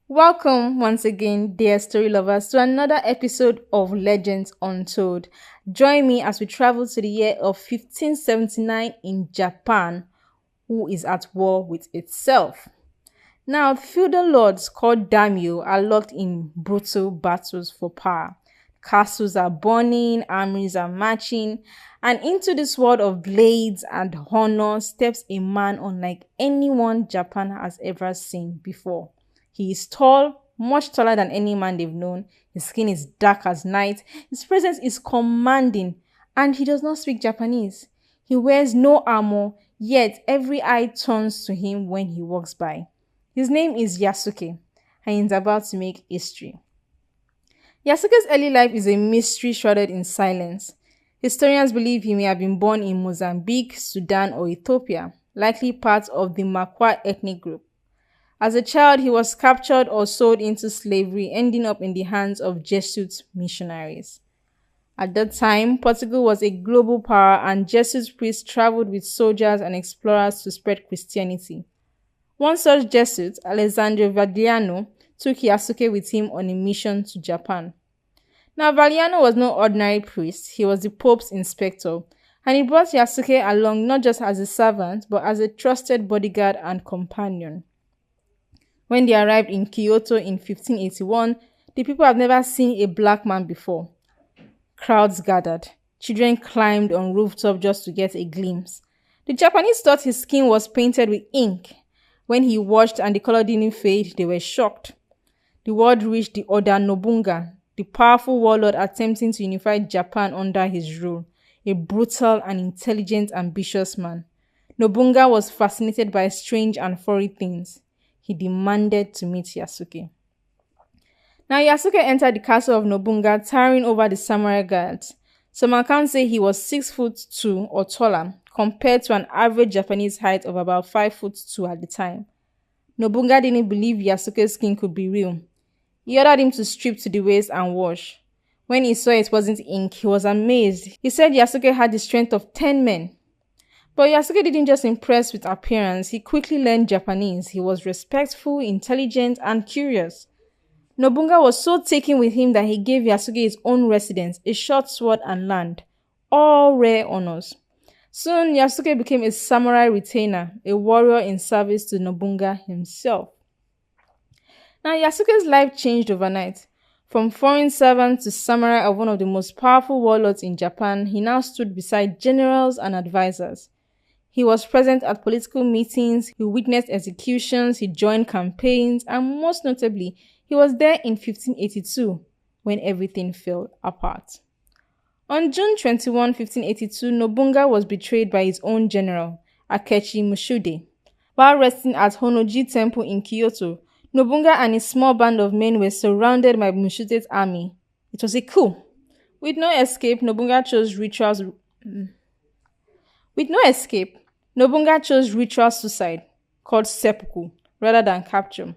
Welcome once again, dear story lovers, to another episode of Legends Untold. Join me as we travel to the year of 1579 in Japan, who is at war with itself. Now, feudal lords called daimyo are locked in brutal battles for power. Castles are burning, armies are marching, and into this world of blades and honor steps a man unlike anyone Japan has ever seen before. He is tall, much taller than any man they've known. His skin is dark as night. His presence is commanding, and he does not speak Japanese. He wears no armor, yet every eye turns to him when he walks by. His name is Yasuke, and he's about to make history. Yasuke's early life is a mystery shrouded in silence. Historians believe he may have been born in Mozambique, Sudan, or Ethiopia, likely part of the Makwa ethnic group. As a child, he was captured or sold into slavery, ending up in the hands of Jesuit missionaries. At that time, Portugal was a global power, and Jesuit priests traveled with soldiers and explorers to spread Christianity. One such Jesuit, Alessandro Vadiano, took Yasuke with him on a mission to Japan. Now, Valiano was no ordinary priest, he was the Pope's inspector, and he brought Yasuke along not just as a servant, but as a trusted bodyguard and companion. When they arrived in Kyoto in 1581, the people had never seen a black man before. Crowds gathered. Children climbed on rooftops just to get a glimpse. The Japanese thought his skin was painted with ink. When he washed and the color didn't fade, they were shocked. The word reached the Oda Nobunaga, the powerful warlord attempting to unify Japan under his rule, a brutal and intelligent, ambitious man. Nobunaga was fascinated by strange and foreign things. He demanded to meet Yasuke. Now, Yasuke entered the castle of Nobunaga, towering over the samurai guards. Some accounts say he was 6'2" or taller, compared to an average Japanese height of about 5'2" at the time. Nobunaga didn't believe Yasuke's skin could be real. He ordered him to strip to the waist and wash. When he saw it wasn't ink, he was amazed. He said Yasuke had the strength of 10 men. But Yasuke didn't just impress with appearance, he quickly learned Japanese. He was respectful, intelligent, and curious. Nobunaga was so taken with him that he gave Yasuke his own residence, a short sword and land, all rare honors. Soon, Yasuke became a samurai retainer, a warrior in service to Nobunaga himself. Now, Yasuke's life changed overnight. From foreign servant to samurai of one of the most powerful warlords in Japan, he now stood beside generals and advisors. He was present at political meetings, he witnessed executions, he joined campaigns, and most notably, he was there in 1582 when everything fell apart. On June 21, 1582, Nobunaga was betrayed by his own general, Akechi Mushude. While resting at Honnoji Temple in Kyoto, Nobunaga and his small band of men were surrounded by Mushude's army. It was a coup. With no escape, Nobunaga chose ritual suicide, called seppuku, rather than capture.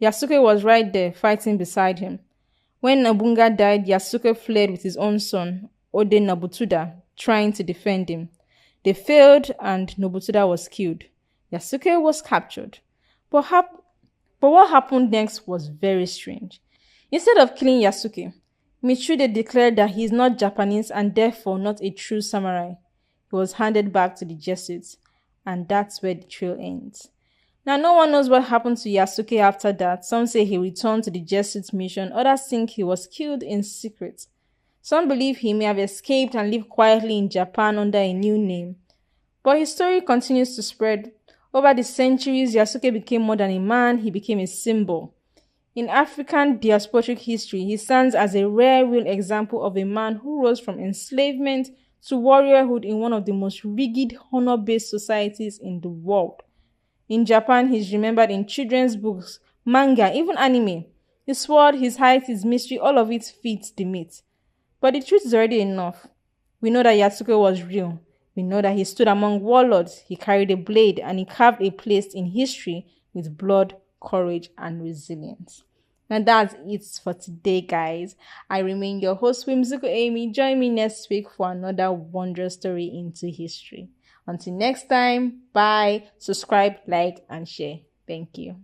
Yasuke was right there, fighting beside him. When Nobunaga died, Yasuke fled with his own son, Ode Nobutuda, trying to defend him. They failed and Nobutuda was killed. Yasuke was captured. But what happened next was very strange. Instead of killing Yasuke, Mitsude declared that he is not Japanese and therefore not a true samurai. He was handed back to the Jesuits, and that's where the trail ends. Now, no one knows what happened to Yasuke after that. Some say he returned to the Jesuit mission, others think he was killed in secret. Some believe he may have escaped and lived quietly in Japan under a new name. But his story continues to spread. Over the centuries, Yasuke became more than a man, he became a symbol. In African diasporic history, he stands as a rare, real example of a man who rose from enslavement to warriorhood in one of the most rigid, honor-based societies in the world. In Japan, he's remembered in children's books, manga, even anime. His sword, his height, his mystery, all of it fits the myth. But the truth is already enough. We know that Yasuke was real. We know that he stood among warlords, he carried a blade, and he carved a place in history with blood, courage, and resilience. Now that's it for today, guys. I remain your host, Whimsical Amy. Join me next week for another wondrous story into history. Until next time, bye. Subscribe, like, and share. Thank you.